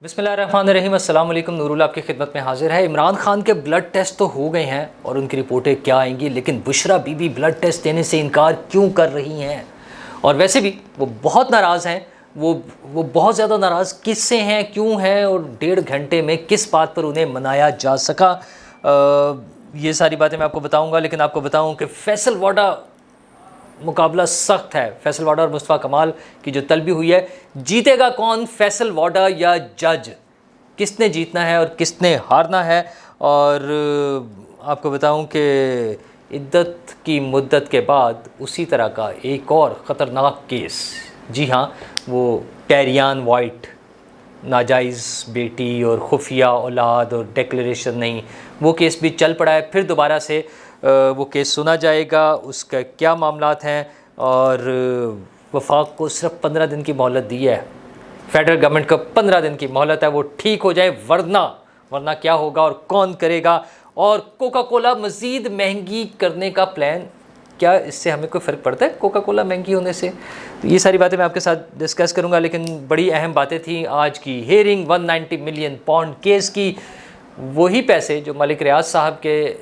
بسم اللہ الرحمن الرحیم. السلام علیکم. نور اللہ آپ کی خدمت میں حاضر ہے. عمران خان کے بلڈ ٹیسٹ تو ہو گئے ہیں اور ان کی رپورٹیں کیا آئیں گی, لیکن Bushra Bibi blood test دینے سے انکار کیوں کر رہی ہیں؟ اور ویسے بھی وہ بہت ناراض ہیں. وہ بہت زیادہ ناراض کس سے ہیں, کیوں ہیں, اور 1.5 گھنٹے میں کس بات پر انہیں منایا جا سکا؟ یہ ساری باتیں میں آپ کو بتاؤں گا, لیکن آپ کو بتاؤں کہ فیصل واڈا مقابلہ سخت ہے. فیصل واڈا اور مصطفیٰ کمال کی جو طلبی ہوئی ہے, جیتے گا کون, فیصل واڈا یا جج؟ کس نے جیتنا ہے اور کس نے ہارنا ہے؟ اور آپ کو بتاؤں کہ عدت کی مدت کے بعد اسی طرح کا ایک اور خطرناک کیس, جی ہاں, وہ ٹیریان وائٹ, ناجائز بیٹی اور خفیہ اولاد اور ڈیکلیریشن نہیں, وہ کیس بھی چل پڑا ہے. پھر دوبارہ سے وہ کیس سنا جائے گا, اس کا کیا معاملات ہیں. اور وفاق کو صرف 15 دن کی مہلت دی ہے. فیڈرل گورنمنٹ کو 15 دن کی مہلت ہے, وہ ٹھیک ہو جائے, ورنہ کیا ہوگا اور کون کرے گا. اور کوکا کولا مزید مہنگی کرنے کا پلان, کیا اس سے ہمیں کوئی فرق پڑتا ہے کوکا کولا مہنگی ہونے سے؟ تو یہ ساری باتیں میں آپ کے ساتھ ڈسکس کروں گا. لیکن بڑی اہم باتیں تھیں آج کی ہیئرنگ 190 ملین پاؤنڈ کیس کی. وہی پیسے جو ملک ریاض صاحب کے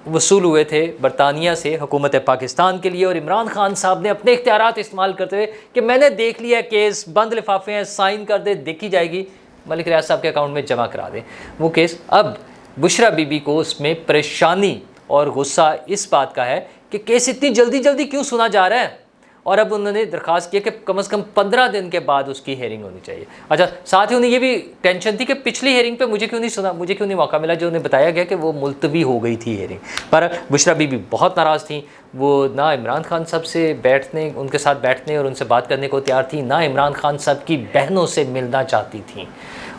وصول ہوئے تھے برطانیہ سے حکومت پاکستان کے لیے, اور عمران خان صاحب نے اپنے اختیارات استعمال کرتے ہوئے کہ میں نے دیکھ لیا کیس, بند لفافے ہیں, سائن کر دے, دیکھی جائے گی, ملک ریاض صاحب کے اکاؤنٹ میں جمع کرا دیں وہ کیس. اب بشریٰ بی بی کو اس میں پریشانی اور غصہ اس بات کا ہے کہ کیس اتنی جلدی کیوں سنا جا رہا ہے, اور اب انہوں نے درخواست کیا کہ کم از کم 15 دن کے بعد اس کی ہیئرنگ ہونی چاہیے. اچھا, ساتھ ہی انہیں یہ بھی ٹینشن تھی کہ پچھلی ہیئرنگ پہ مجھے کیوں نہیں سنا, مجھے کیوں نہیں موقع ملا, جو انہیں بتایا گیا کہ وہ ملتوی ہو گئی تھی ہیئرنگ. پر بشریٰ بی بی بہت ناراض تھیں. وہ نہ عمران خان صاحب سے ان کے ساتھ بیٹھنے اور ان سے بات کرنے کو تیار تھیں, نہ عمران خان صاحب کی بہنوں سے ملنا چاہتی تھیں.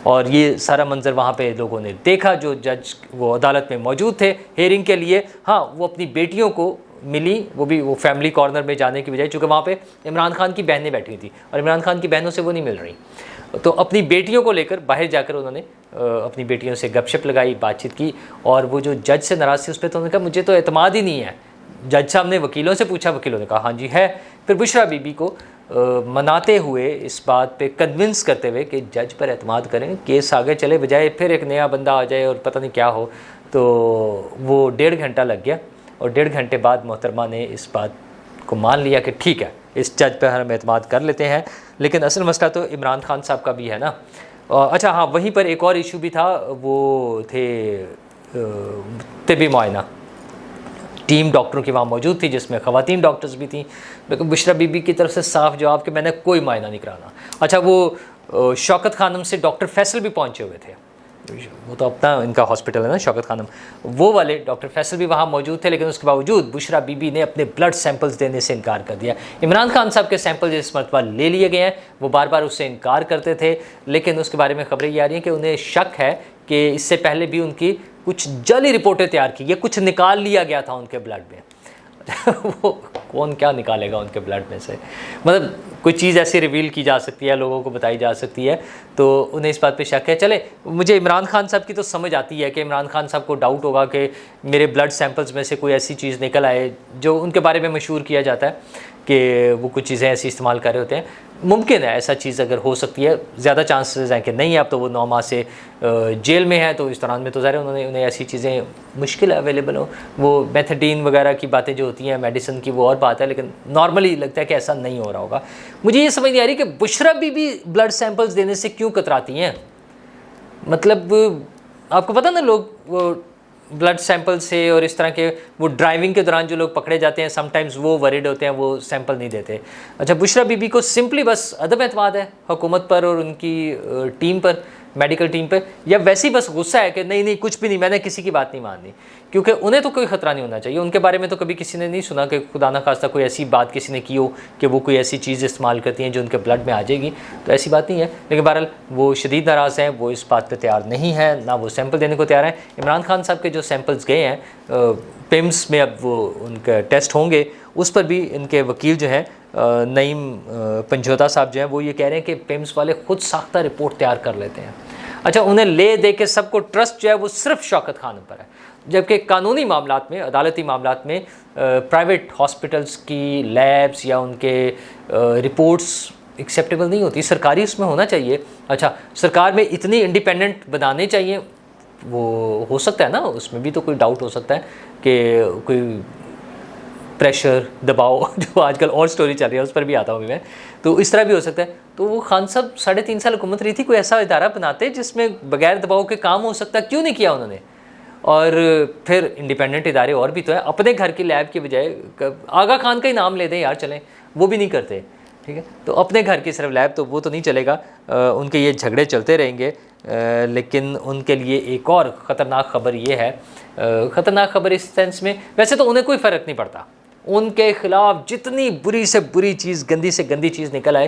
اور یہ سارا منظر وہاں پہ لوگوں نے دیکھا جو جج وہ عدالت میں موجود تھے ہیئرنگ کے لیے. ہاں, وہ اپنی بیٹیوں کو ملی, وہ بھی وہ فیملی کارنر میں جانے کی بجائے, چونکہ وہاں پہ عمران خان کی بہنیں بیٹھی تھیں اور عمران خان کی بہنوں سے وہ نہیں مل رہی, تو اپنی بیٹیوں کو لے کر باہر جا کر انہوں نے اپنی بیٹیوں سے گپ شپ لگائی, بات چیت کی. اور وہ جو جج سے ناراض تھی اس پہ تو انہوں نے کہا مجھے تو اعتماد ہی نہیں ہے. جج صاحب نے وکیلوں سے پوچھا, وکیلوں نے کہا ہاں جی ہے. پھر بشریٰ بی بی کو مناتے ہوئے, اس بات پہ کنونس کرتے ہوئے کہ جج پر اعتماد کریں, کیس آگے چلے, بجائے پھر ایک نیا بندہ آ جائے اور پتہ نہیں کیا ہو. تو وہ 1.5 گھنٹہ لگ گیا, اور 1.5 گھنٹے بعد محترمہ نے اس بات کو مان لیا کہ ٹھیک ہے, اس جج پہ ہم اعتماد کر لیتے ہیں. لیکن اصل مسئلہ تو عمران خان صاحب کا بھی ہے نا. اچھا ہاں, وہیں پر ایک اور ایشو بھی تھا, وہ تھے طبی معائنہ. ٹیم ڈاکٹروں کی وہاں موجود تھی جس میں خواتین ڈاکٹرز بھی تھیں, لیکن بشریٰ بی بی کی طرف سے صاف جواب کہ میں نے کوئی معائنہ نہیں کرانا. اچھا, وہ شوکت خانم سے ڈاکٹر فیصل بھی پہنچے ہوئے تھے, وہ تو اپنا ان کا ہاسپٹل ہے نا شوکت خانم, وہ والے ڈاکٹر فیصل بھی وہاں موجود تھے. لیکن اس کے باوجود بشریٰ بی بی نے اپنے بلڈ سیمپلز دینے سے انکار کر دیا. عمران خان صاحب کے سیمپل اس مرتبہ لے لیے گئے ہیں, وہ بار بار اس سے انکار کرتے تھے, لیکن اس کے بارے میں خبریں یہ آ رہی ہیں کہ انہیں شک ہے کہ اس سے پہلے بھی ان کی کچھ جعلی رپورٹیں تیار کی گئی, کچھ نکال لیا گیا تھا ان کے بلڈ میں. وہ کون کیا نکالے گا ان کے بلڈ میں سے, مطلب کوئی چیز ایسی ریویل کی جا سکتی ہے, لوگوں کو بتائی جا سکتی ہے, تو انہیں اس بات پہ شک ہے. چلے, مجھے عمران خان صاحب کی تو سمجھ آتی ہے کہ عمران خان صاحب کو ڈاؤٹ ہوگا کہ میرے بلڈ سیمپلز میں سے کوئی ایسی چیز نکل آئے جو ان کے بارے میں مشہور کیا جاتا ہے کہ وہ کچھ چیزیں ایسی استعمال کر رہے ہوتے ہیں. ممکن ہے ایسا چیز اگر ہو سکتی ہے, زیادہ چانسز ہیں کہ نہیں. اب تو وہ 9 ماہ سے جیل میں ہے, تو اس دوران میں تو ظاہر انہیں ایسی چیزیں مشکل اویلیبل ہوں. وہ میتھڈین وغیرہ کی باتیں جو ہوتی ہیں میڈیسن کی, وہ اور بات ہے, لیکن نارملی لگتا ہے کہ ایسا نہیں ہو رہا ہوگا. مجھے یہ سمجھ نہیں آ رہی کہ Bushra Bibi blood samples دینے سے کیوں کتراتی ہیں. مطلب آپ کو پتہ نا, لوگ وہ بلڈ سیمپل سے اور اس طرح کے وہ ڈرائیونگ کے دوران جو لوگ پکڑے جاتے ہیں سم ٹائمز وہ ورڈ ہوتے ہیں, وہ سیمپل نہیں دیتے. اچھا, بشریٰ بی بی کو سمپلی بس عدم اعتماد ہے حکومت پر اور ان کی ٹیم پر, میڈیکل ٹیم پہ, یا ویسے ہی بس غصہ ہے کہ نہیں کچھ بھی نہیں, میں نے کسی کی بات نہیں ماننی, کیونکہ انہیں تو کوئی خطرہ نہیں ہونا چاہیے. ان کے بارے میں تو کبھی کسی نے نہیں سنا کہ خدا نہ خواستہ کوئی ایسی بات کسی نے کی ہو کہ وہ کوئی ایسی چیز استعمال کرتی ہیں جو ان کے بلڈ میں آ جائے گی, تو ایسی بات نہیں ہے. لیکن بہرحال وہ شدید ناراض ہیں, وہ اس بات پہ تیار نہیں ہیں, نہ وہ سیمپل دینے کو تیار ہیں. عمران خان صاحب کے جو سیمپلز گئے ہیں پیمس میں, اب وہ ان کا ٹیسٹ ہوں گے, اس پر بھی ان کے وکیل جو ہیں نعیم پنجوتا صاحب جو ہیں, وہ یہ کہہ رہے ہیں کہ پیمس والے خود ساختہ رپورٹ تیار کر لیتے ہیں. اچھا, انہیں لے دے کے سب کو ٹرسٹ جو ہے وہ صرف شوکت خانم پر ہے, جبکہ قانونی معاملات میں, عدالتی معاملات میں پرائیویٹ ہاسپٹلز کی لیبس یا ان کے رپورٹس ایکسیپٹیبل نہیں ہوتی. سرکاری اس میں ہونا چاہیے. اچھا سرکار میں اتنی انڈیپینڈنٹ بنانے چاہیے, وہ ہو سکتا ہے نا, اس میں بھی تو کوئی ڈاؤٹ ہو سکتا ہے کہ کوئی پریشر دباؤ جو آج کل اور سٹوری چل رہی ہے اس پر بھی آتا ہوں میں, تو اس طرح بھی ہو سکتا ہے. تو وہ خان صاحب 3.5 سال حکومت رہی تھی, کوئی ایسا ادارہ بناتے جس میں بغیر دباؤ کے کام ہو سکتا, کیوں نہیں کیا انہوں نے؟ اور پھر انڈیپینڈنٹ ادارے اور بھی تو ہیں, اپنے گھر کی لیب کے بجائے آغا خان کا ہی نام لے دیں یار, چلیں, وہ بھی نہیں کرتے, ٹھیک ہے. تو اپنے گھر کی صرف لیب, تو وہ تو نہیں چلے گا, ان کے یہ جھگڑے چلتے رہیں گے. لیکن ان کے لیے ایک اور خطرناک خبر یہ ہے, خطرناک خبر اس سینس میں, ویسے تو انہیں کوئی فرق نہیں پڑتا, ان کے خلاف جتنی بری سے بری چیز, گندی سے گندی چیز نکل آئے,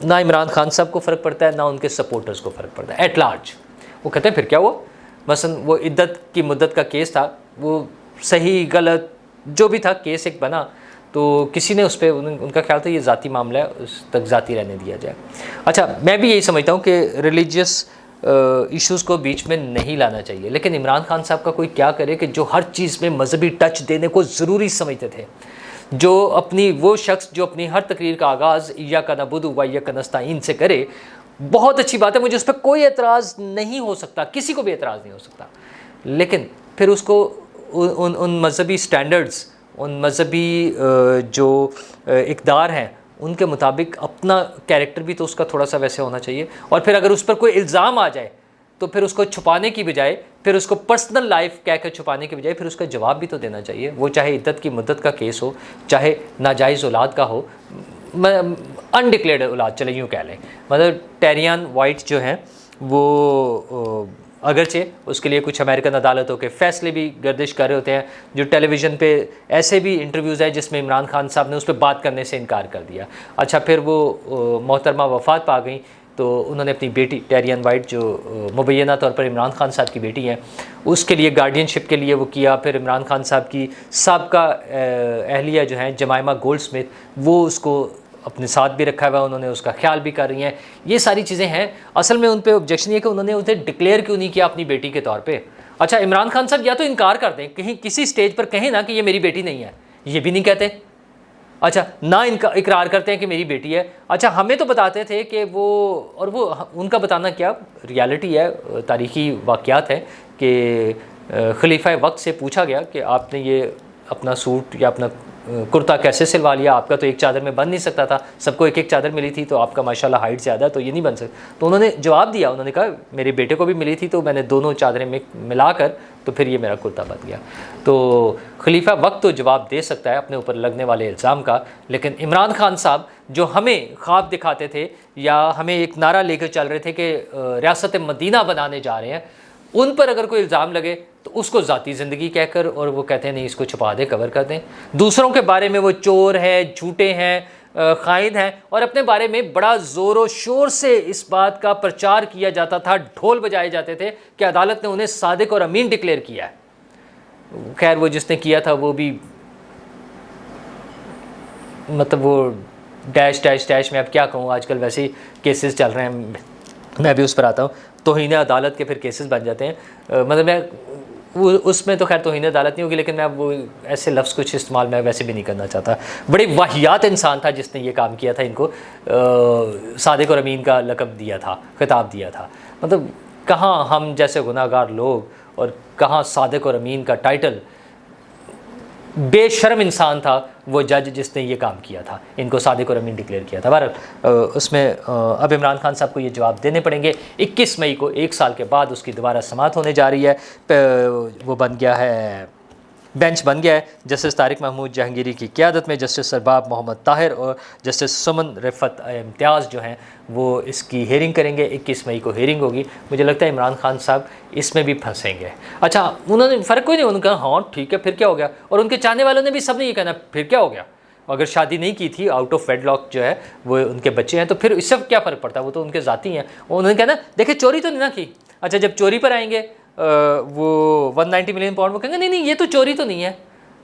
نہ عمران خان صاحب کو فرق پڑتا ہے, نہ ان کے سپورٹرز کو فرق پڑتا ہے ایٹ لارج. وہ کہتے ہیں پھر کیا ہوا, مثلا وہ عدت کی مدت کا کیس تھا, وہ صحیح غلط جو بھی تھا, کیس ایک بنا, تو کسی نے اس پہ, ان کا خیال تھا یہ ذاتی معاملہ ہے, اس تک ذاتی رہنے دیا جائے. اچھا میں بھی یہی سمجھتا ہوں کہ ریلیجیس ایشوز کو بیچ میں نہیں لانا چاہیے, لیکن عمران خان صاحب کا کوئی کیا کرے کہ جو ہر چیز میں مذہبی ٹچ دینے کو ضروری سمجھتے تھے, جو اپنی, وہ شخص جو اپنی ہر تقریر کا آغاز ایاک نعبد و ایاک نستعین سے کرے, بہت اچھی بات ہے, مجھے اس پہ کوئی اعتراض نہیں ہو سکتا, کسی کو بھی اعتراض نہیں ہو سکتا. لیکن پھر اس کو ان مذہبی سٹینڈرڈز, ان مذہبی جو اقدار ہیں, ان کے مطابق اپنا کیریکٹر بھی تو اس کا تھوڑا سا ویسے ہونا چاہیے. اور پھر اگر اس پر کوئی الزام آ جائے تو پھر اس کو چھپانے کی بجائے, پھر اس کو پرسنل لائف کہہ کے چھپانے کی بجائے, پھر اس کا جواب بھی تو دینا چاہیے. وہ چاہے عدت کی مدت کا کیس ہو, چاہے ناجائز اولاد کا ہو, انڈکلیئرڈ اولاد چلے یوں کہہ لیں, مطلب ٹیریان وائٹ جو ہیں وہ اگرچہ اس کے لیے کچھ امریکن عدالتوں کے فیصلے بھی گردش کر رہے ہوتے ہیں, جو ٹیلی ویژن پہ ایسے بھی انٹرویوز ہیں جس میں عمران خان صاحب نے اس پہ بات کرنے سے انکار کر دیا. اچھا پھر وہ محترمہ وفات پا گئیں, تو انہوں نے اپنی بیٹی ٹیریان وائٹ جو مبینہ طور پر عمران خان صاحب کی بیٹی ہیں, اس کے لیے گارڈین شپ کے لیے وہ کیا. پھر عمران خان صاحب کی سابقہ اہلیہ جو ہیں جمائمہ گولڈ سمتھ, وہ اس کو اپنے ساتھ بھی رکھا ہوا ہے, انہوں نے اس کا خیال بھی کر رہی ہیں. یہ ساری چیزیں ہیں. اصل میں ان پہ آبجیکشن یہ کہ انہوں نے اسے ڈکلیئر کیوں نہیں کیا اپنی بیٹی کے طور پہ. اچھا عمران خان صاحب یا تو انکار کر دیں, کہیں کسی سٹیج پر کہیں نا کہ یہ میری بیٹی نہیں ہے, یہ بھی نہیں کہتے. اچھا نہ اقرار کرتے ہیں کہ میری بیٹی ہے. اچھا ہمیں تو بتاتے تھے کہ وہ, اور وہ ان کا بتانا کیا ریالٹی ہے, تاریخی واقعات ہے کہ خلیفہ وقت سے پوچھا گیا کہ آپ نے یہ اپنا سوٹ یا اپنا کرتا کیسے سلوا لیا, آپ کا تو ایک چادر میں بن نہیں سکتا تھا, سب کو ایک ایک چادر ملی تھی, تو آپ کا ماشاءاللہ ہائٹ زیادہ ہے تو یہ نہیں بن سکتا. تو انہوں نے جواب دیا, انہوں نے کہا میرے بیٹے کو بھی ملی تھی, تو میں نے دونوں چادریں ملا کر تو پھر یہ میرا کرتا بن گیا. تو خلیفہ وقت تو جواب دے سکتا ہے اپنے اوپر لگنے والے الزام کا, لیکن عمران خان صاحب جو ہمیں خواب دکھاتے تھے یا ہمیں ایک نعرہ لے کر چل رہے تھے کہ ریاست مدینہ بنانے جا رہے ہیں, ان پر اگر کوئی الزام لگے تو اس کو ذاتی زندگی کہہ کر, اور وہ کہتے ہیں نہیں اس کو چھپا دیں, کور کر دیں. دوسروں کے بارے میں وہ چور ہیں, جھوٹے ہیں, خائن ہیں, اور اپنے بارے میں بڑا زور و شور سے اس بات کا پرچار کیا جاتا تھا, ڈھول بجائے جاتے تھے کہ عدالت نے انہیں صادق اور امین ڈکلیئر کیا ہے. خیر وہ جس نے کیا تھا وہ بھی مطلب وہ ڈیش ڈیش ڈیش, میں اب کیا کہوں, آج کل ویسے ہی کیسز چل رہے ہیں, میں بھی اس پر آتا ہوں. توہین عدالت کے پھر کیسز بن جاتے ہیں, مطلب میں اس میں تو خیر توہین عدالت نہیں ہوگی, لیکن میں وہ ایسے لفظ کچھ استعمال میں ویسے بھی نہیں کرنا چاہتا. بڑی واہیات انسان تھا جس نے یہ کام کیا تھا, ان کو صادق اور امین کا لقب دیا تھا, خطاب دیا تھا. مطلب کہاں ہم جیسے گناہ گار لوگ اور کہاں صادق اور امین کا ٹائٹل. بے شرم انسان تھا وہ جج جس نے یہ کام کیا تھا, ان کو صادق اور امین ڈکلیئر کیا تھا. بہرحال اس میں اب عمران خان صاحب کو یہ جواب دینے پڑیں گے. 21 مئی کو 1 سال کے بعد اس کی دوبارہ سماعت ہونے جا رہی ہے. وہ بن گیا ہے, بینچ بن گیا ہے. جسٹس طارق محمود جہانگیری کی قیادت میں جسٹس سرباب محمد طاہر اور جسٹس سمن رفت امتیاز جو ہیں وہ اس کی ہیئرنگ کریں گے. 21 مئی کو ہیئرنگ ہوگی. مجھے لگتا ہے عمران خان صاحب اس میں بھی پھنسیں گے. اچھا انہوں نے فرق کوئی نہیں, انہوں نے کہا ہاں ٹھیک ہے پھر کیا ہو گیا, اور ان کے چاہنے والوں نے بھی سب نے یہ کہنا پھر کیا ہو گیا, اگر شادی نہیں کی تھی, آؤٹ آف ویڈ لاک جو ہے وہ ان کے بچے ہیں, تو پھر اس سے کیا فرق پڑتا ہے, وہ تو ان کے ذاتی ہیں. انہوں نے کہنا دیکھیں چوری تو نہیں نہ کی. اچھا جب چوری پر آئیں گے وہ 190 ملین پاؤنڈ, وہ کہیں گے نہیں نہیں یہ تو چوری تو نہیں ہے.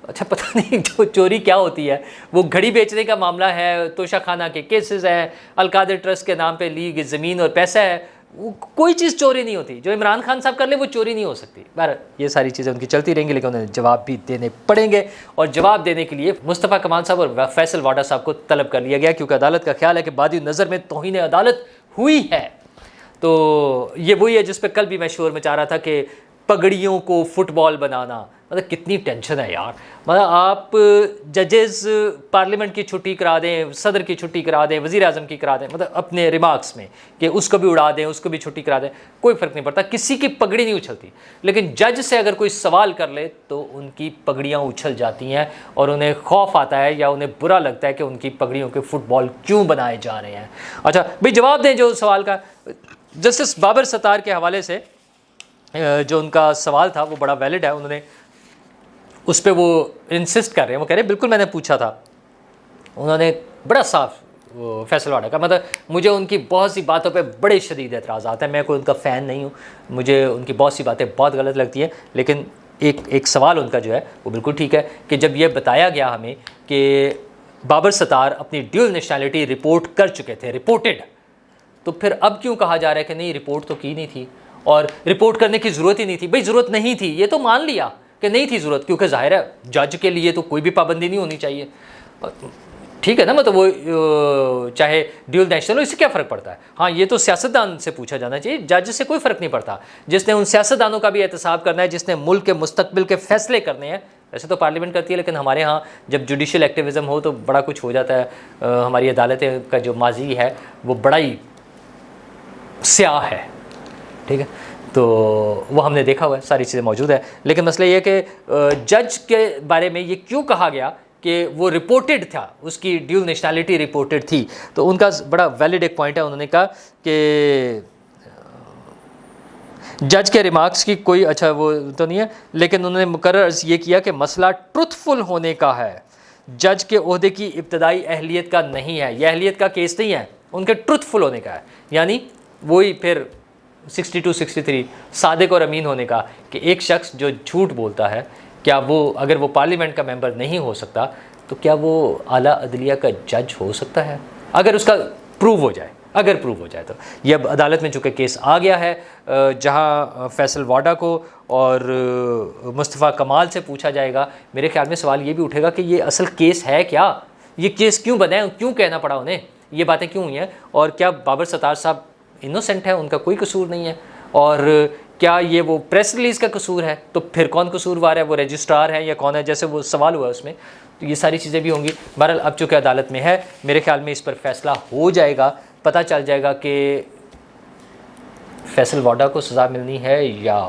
اچھا پتہ نہیں جو چوری کیا ہوتی ہے, وہ گھڑی بیچنے کا معاملہ ہے, توشہ خانہ کے کیسز ہیں, القادر ٹرسٹ کے نام پہ لی گئی زمین اور پیسہ ہے, کوئی چیز چوری نہیں ہوتی، جو عمران خان صاحب کر لے وہ چوری نہیں ہو سکتی. بہر یہ ساری چیزیں ان کی چلتی رہیں گی، لیکن انہیں جواب بھی دینے پڑیں گے. اور جواب دینے کے لیے مصطفیٰ کمال صاحب اور فیصل واڈا صاحب کو طلب کر لیا گیا، کیونکہ عدالت کا خیال ہے کہ بادی نظر میں توہین عدالت ہوئی ہے. تو یہ وہی ہے جس پہ کل بھی میں شور مچا رہا تھا کہ پگڑیوں کو فٹ بال بنانا، مطلب کتنی ٹینشن ہے یار. مطلب آپ ججز پارلیمنٹ کی چھٹی کرا دیں، صدر کی چھٹی کرا دیں، وزیر اعظم کی کرا دیں، مطلب اپنے ریمارکس میں کہ اس کو بھی اڑا دیں، اس کو بھی چھٹی کرا دیں، کوئی فرق نہیں پڑتا، کسی کی پگڑی نہیں اچھلتی. لیکن جج سے اگر کوئی سوال کر لے تو ان کی پگڑیاں اچھل جاتی ہیں اور انہیں خوف آتا ہے یا انہیں برا لگتا ہے کہ ان کی پگڑیوں کے فٹ بال کیوں بنائے جا رہے ہیں. اچھا بھائی جواب دیں جو سوال کا. جسٹس بابر ستار کے حوالے سے جو ان کا سوال تھا وہ بڑا ویلڈ ہے. انہوں نے اس پہ وہ انسسٹ کر رہے ہیں، وہ کہہ رہے ہیں بالکل میں نے پوچھا تھا. انہوں نے بڑا صاف فیصل واڈا کا، مطلب مجھے ان کی بہت سی باتوں پہ بڑے شدید اعتراضات ہیں. میں کوئی ان کا فین نہیں ہوں، مجھے ان کی بہت سی باتیں بہت غلط لگتی ہیں، لیکن ایک سوال ان کا جو ہے وہ بالکل ٹھیک ہے کہ جب یہ بتایا گیا ہمیں کہ بابر ستار اپنی ڈیول نیشنلٹی رپورٹ کر چکے تھے، رپورٹڈ، تو پھر اب کیوں کہا جا رہا ہے کہ نہیں رپورٹ تو کی نہیں تھی اور رپورٹ کرنے کی ضرورت ہی نہیں تھی. بھائی ضرورت نہیں تھی، یہ تو مان لیا کہ نہیں تھی ضرورت، کیونکہ ظاہر ہے جج کے لیے تو کوئی بھی پابندی نہیں ہونی چاہیے. ٹھیک ہے نا، مطلب وہ چاہے ڈیول نیشنل ہو، اس سے کیا فرق پڑتا ہے. ہاں یہ تو سیاستدان سے پوچھا جانا چاہیے، جج سے کوئی فرق نہیں پڑتا. جس نے ان سیاستدانوں کا بھی احتساب کرنا ہے، جس نے ملک کے مستقبل کے فیصلے کرنے ہیں. ویسے تو پارلیمنٹ کرتی ہے، لیکن ہمارے ہاں جب جوڈیشل ایکٹیویزم ہو تو بڑا کچھ ہو جاتا ہے. ہماری عدالتیں کا جو ماضی ہے وہ بڑا ہی سیاہ ہے، ٹھیک ہے، تو وہ ہم نے دیکھا ہوا ہے، ساری چیزیں موجود ہیں. لیکن مسئلہ یہ ہے کہ جج کے بارے میں یہ کیوں کہا گیا کہ وہ رپورٹڈ تھا، اس کی ڈیول نیشنلٹی رپورٹڈ تھی. تو ان کا بڑا ویلڈ ایک پوائنٹ ہے. انہوں نے کہا کہ جج کے ریمارکس کی کوئی اچھا وہ تو نہیں ہے، لیکن انہوں نے مقرر عرض یہ کیا کہ مسئلہ ٹروتھ فل ہونے کا ہے، جج کے عہدے کی ابتدائی اہلیت کا نہیں ہے. یہ اہلیت کا کیس نہیں ہے، ان کے ٹروتھ فل ہونے کا ہے، یعنی وہی پھر 62 63 صادق اور امین ہونے کا، کہ ایک شخص جو جھوٹ بولتا ہے کیا وہ اگر وہ پارلیمنٹ کا ممبر نہیں ہو سکتا تو کیا وہ اعلیٰ عدلیہ کا جج ہو سکتا ہے اگر اس کا پروو ہو جائے. اگر پروو ہو جائے تو یہ اب عدالت میں چونکہ کیس آ گیا ہے، جہاں فیصل واڈا کو اور مصطفیٰ کمال سے پوچھا جائے گا. میرے خیال میں سوال یہ بھی اٹھے گا کہ یہ اصل کیس ہے کیا، یہ کیس کیوں بنا ہے، کیوں کہنا پڑا انہیں، یہ باتیں کیوں ہوئی ہیں، اور کیا بابر ستار صاحب انوسنٹ ہے، ان کا کوئی قصور نہیں ہے، اور کیا یہ وہ پریس ریلیز کا قصور ہے، تو پھر کون قصوروار ہے، وہ رجسٹرار ہے یا کون ہے، جیسے وہ سوال ہوا اس میں. تو یہ ساری چیزیں بھی ہوں گی. بہرحال اب چونکہ عدالت میں ہے، میرے خیال میں اس پر فیصلہ ہو جائے گا، پتہ چل جائے گا کہ فیصل واڈا کو سزا ملنی ہے یا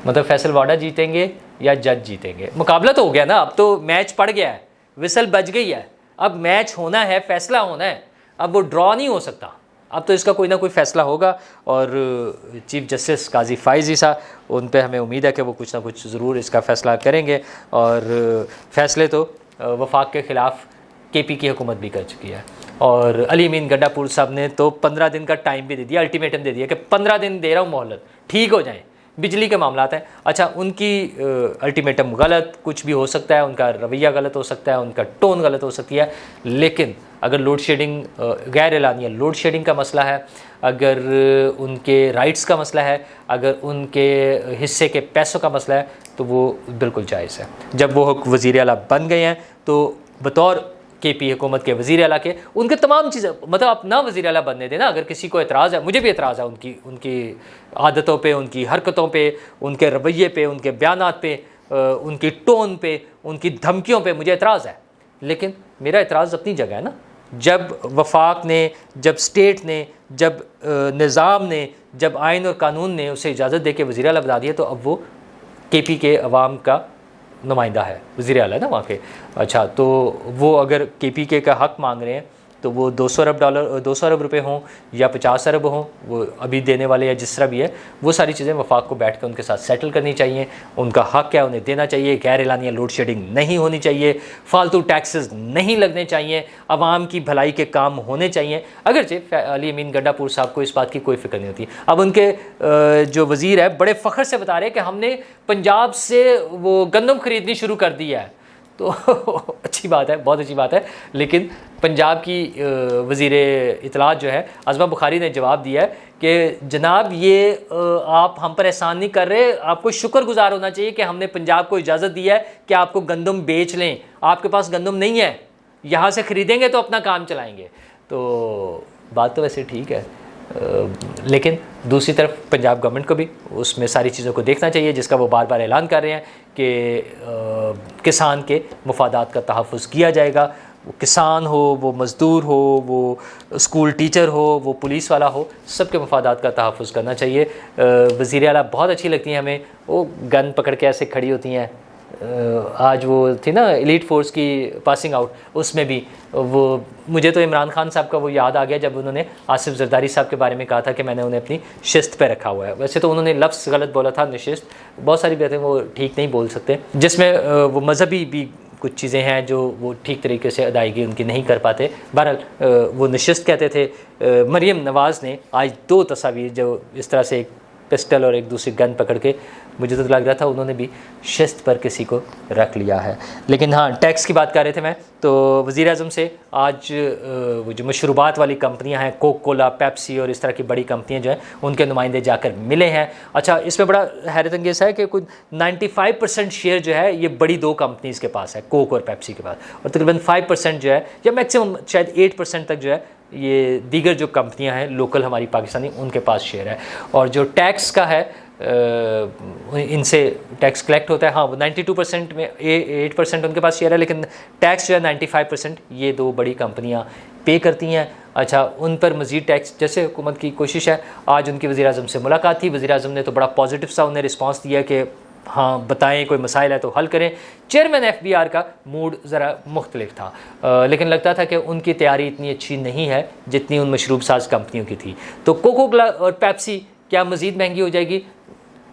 مطلب فیصل واڈا جیتیں گے یا جج جیتیں گے. مقابلہ تو ہو گیا نا، اب تو میچ پڑ گیا ہے، وسل بج گئی ہے، اب میچ ہونا ہے، فیصلہ ہونا ہے، اب وہ ڈرا نہیں ہو سکتا. اب تو اس کا کوئی نہ کوئی فیصلہ ہوگا، اور چیف جسٹس قاضی فائز عیسیٰ، ان پہ ہمیں امید ہے کہ وہ کچھ نہ کچھ ضرور اس کا فیصلہ کریں گے. اور فیصلے تو وفاق کے خلاف کے پی کی حکومت بھی کر چکی ہے، اور علی امین گڈا پور صاحب نے تو 15 دن کا ٹائم بھی دے دیا، الٹیمیٹم دے دیا کہ 15 دن دے رہا ہوں مہلت، ٹھیک ہو جائیں. بجلی کے معاملات ہیں، اچھا ان کی الٹیمیٹم غلط، کچھ بھی ہو سکتا ہے، ان کا رویہ غلط ہو سکتا ہے، ان کا ٹون غلط ہو سکتی ہے، لیکن اگر لوڈ شیڈنگ غیر اعلانیہ لوڈ شیڈنگ کا مسئلہ ہے، اگر ان کے رائٹس کا مسئلہ ہے، اگر ان کے حصے کے پیسوں کا مسئلہ ہے، تو وہ بالکل جائز ہے. جب وہ وزیر اعلیٰ بن گئے ہیں تو بطور کے پی حکومت کے وزیر اعلیٰ کے ان کے تمام چیزیں مطلب آپ نہ وزیر اعلیٰ بننے دیں نا. اگر کسی کو اعتراض ہے، مجھے بھی اعتراض ہے ان کی عادتوں پہ، ان کی حرکتوں پہ، ان کے رویے پہ، ان کے بیانات پہ، ان کی ٹون پہ، ان کی دھمکیوں پہ مجھے اعتراض ہے، لیکن میرا اعتراض اپنی جگہ ہے نا. جب وفاق نے، جب اسٹیٹ نے، جب نظام نے، جب آئین اور قانون نے اسے اجازت دے کے وزیر اعلیٰ بنا دیا، تو اب وہ کے پی کے عوام کا نمائندہ ہے، وزیر اعلیٰ ہے نا وہاں کے. اچھا تو وہ اگر کے پی کے کا حق مانگ رہے ہیں تو وہ 200 ارب روپے ہوں یا 50 ارب ہوں، وہ ابھی دینے والے یا جس طرح بھی ہے، وہ ساری چیزیں وفاق کو بیٹھ کے ان کے ساتھ سیٹل کرنی چاہیے. ان کا حق ہے، انہیں دینا چاہیے. غیر اعلانیہ لوڈ شیڈنگ نہیں ہونی چاہیے، فالتو ٹیکسز نہیں لگنے چاہیے، عوام کی بھلائی کے کام ہونے چاہیے. اگرچہ علی امین گڈا پور صاحب کو اس بات کی کوئی فکر نہیں ہوتی. اب ان کے جو وزیر ہے بڑے فخر سے بتا رہے ہیں کہ ہم نے پنجاب سے وہ گندم خریدنی شروع کر دی ہے. تو اچھی بات ہے, بہت اچھی بات ہے. لیکن پنجاب کی وزیر اطلاعات جو ہے عظمہ بخاری نے جواب دیا ہے کہ جناب یہ آپ ہم پر احسان نہیں کر رہے, آپ کو شکر گزار ہونا چاہیے کہ ہم نے پنجاب کو اجازت دی ہے کہ آپ کو گندم بیچ لیں. آپ کے پاس گندم نہیں ہے, یہاں سے خریدیں گے تو اپنا کام چلائیں گے. تو بات تو ویسے ٹھیک ہے, لیکن دوسری طرف پنجاب گورنمنٹ کو بھی اس میں ساری چیزوں کو دیکھنا چاہیے, جس کا وہ بار بار اعلان کر رہے ہیں کہ کسان کے مفادات کا تحفظ کیا جائے گا. وہ کسان ہو, وہ مزدور ہو, وہ اسکول ٹیچر ہو, وہ پولیس والا ہو, سب کے مفادات کا تحفظ کرنا چاہیے. وزیر اعلیٰ بہت اچھی لگتی ہیں ہمیں, وہ گن پکڑ کے ایسے کھڑی ہوتی ہیں. آج وہ تھی نا ایلیٹ فورس کی پاسنگ آؤٹ, اس میں بھی وہ مجھے تو عمران خان صاحب کا وہ یاد آ گیا جب انہوں نے آصف زرداری صاحب کے بارے میں کہا تھا کہ میں نے انہیں اپنی شست پہ رکھا ہوا ہے. ویسے تو انہوں نے لفظ غلط بولا تھا, نشست, بہت ساری باتیں وہ ٹھیک نہیں بول سکتے, جس میں وہ مذہبی بھی کچھ چیزیں ہیں جو وہ ٹھیک طریقے سے ادائیگی ان کی نہیں کر پاتے. بہرحال وہ نشست کہتے تھے. مریم نواز نے آج 2 تصاویر جو اس طرح سے ایک پسٹل اور ایک دوسری گن پکڑ کے, مجھے تو لگ رہا تھا انہوں نے بھی شست پر کسی کو رکھ لیا ہے. لیکن ہاں, ٹیکس کی بات کر رہے تھے میں, تو وزیر اعظم سے آج وہ جو مشروبات والی کمپنیاں ہیں, کوک کولا, پیپسی اور اس طرح کی بڑی کمپنیاں جو ہیں, ان کے نمائندے جا کر ملے ہیں. اچھا, اس میں بڑا حیرت انگیز ہے کہ کوئی 95% شیئر جو ہے یہ بڑی 2 کمپنیز کے پاس ہے, کوک اور پیپسی کے پاس, اور تقریباً 5% جو ہے یا میکسیمم شاید 8% تک جو ہے یہ دیگر جو کمپنیاں ہیں لوکل ہماری پاکستانی, ان کے پاس شیئر ہے. اور جو ٹیکس کا ہے ان سے ٹیکس کلیکٹ ہوتا ہے, ہاں وہ 92% میں 8% ان کے پاس شیئر ہے, لیکن ٹیکس جو ہے 95% یہ 2 بڑی کمپنیاں پے کرتی ہیں. اچھا, ان پر مزید ٹیکس, جیسے حکومت کی کوشش ہے. آج ان کی وزیر اعظم سے ملاقات تھی, وزیر اعظم نے تو بڑا پازیٹیو سا انہیں رسپانس دیا کہ ہاں بتائیں, کوئی مسائل ہے تو حل کریں. چیئرمین FBR کا موڈ ذرا مختلف تھا, لیکن لگتا تھا کہ ان کی تیاری اتنی اچھی نہیں ہے جتنی ان مشروب ساز کمپنیوں کی تھی. تو کوکو کولا اور پیپسی کیا مزید مہنگی ہو جائے گی؟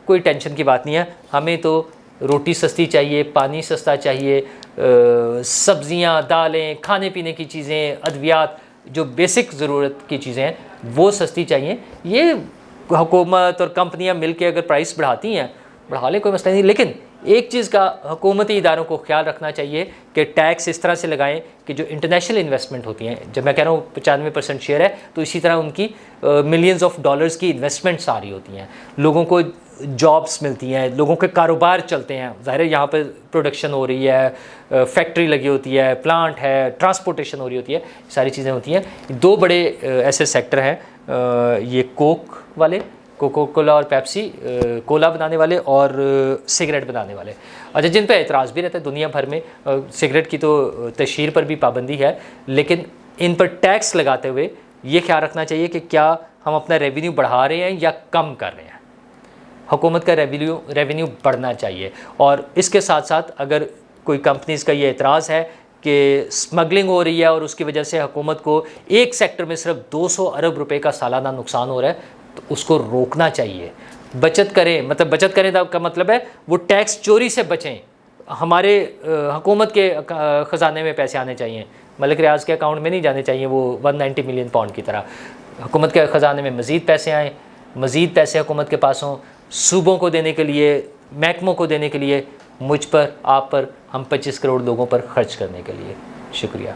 کوئی ٹینشن کی بات نہیں ہے. ہمیں تو روٹی سستی چاہیے, پانی سستا چاہیے, سبزیاں, دالیں, کھانے پینے کی چیزیں, ادویات, جو بیسک ضرورت کی چیزیں ہیں وہ سستی چاہیے. یہ حکومت اور کمپنیاں مل کے اگر پرائس بڑھاتی ہیں, بڑھا لیں, کوئی مسئلہ نہیں. لیکن ایک چیز کا حکومتی اداروں کو خیال رکھنا چاہیے کہ ٹیکس اس طرح سے لگائیں کہ جو انٹرنیشنل انویسٹمنٹ ہوتی ہیں, جب میں کہہ رہا ہوں 95% شیئر ہے, تو اسی طرح ان کی ملینز آف ڈالرز کی انویسٹمنٹس آ رہی ہوتی ہیں, لوگوں کو جابس ملتی ہیں, لوگوں کے کاروبار چلتے ہیں. ظاہر ہے یہاں پہ پروڈکشن ہو رہی ہے, فیکٹری لگی ہوتی ہے, پلانٹ ہے, ٹرانسپورٹیشن ہو رہی ہوتی ہے, ساری چیزیں ہوتی ہیں. 2 بڑے ایسے سیکٹر ہیں, یہ کوک والے, کوکو کولا اور پیپسی, کولا بنانے والے اور سگریٹ بنانے والے. اچھا, جن پہ اعتراض بھی رہتا ہے دنیا بھر میں. سگریٹ کی تو تشہیر پر بھی پابندی ہے, لیکن ان پر ٹیکس لگاتے ہوئے یہ خیال رکھنا چاہیے کہ کیا ہم اپنا ریونیو بڑھا رہے ہیں یا کم کر رہے ہیں. حکومت کا ریونیو بڑھنا چاہیے. اور اس کے ساتھ ساتھ اگر کوئی کمپنیز کا یہ اعتراض ہے کہ اسمگلنگ ہو رہی ہے اور اس کی وجہ سے حکومت کو ایک سیکٹر میں صرف 200 ارب روپے کا سالانہ نقصان ہو رہا ہے, تو اس کو روکنا چاہیے. بچت کریں, مطلب بچت کریں کا مطلب ہے وہ ٹیکس چوری سے بچیں. ہمارے حکومت کے خزانے میں پیسے آنے چاہیے, ملک ریاض کے اکاؤنٹ میں نہیں جانے چاہیے وہ 190 ملین پاؤنڈ کی طرح. حکومت کے خزانے میں مزید پیسے آئیں, مزید پیسے حکومت کے پاس ہوں, صوبوں کو دینے کے لیے, محکموں کو دینے کے لیے, مجھ پر, آپ پر, ہم 25 کروڑ لوگوں پر خرچ کرنے کے لیے. شکریہ.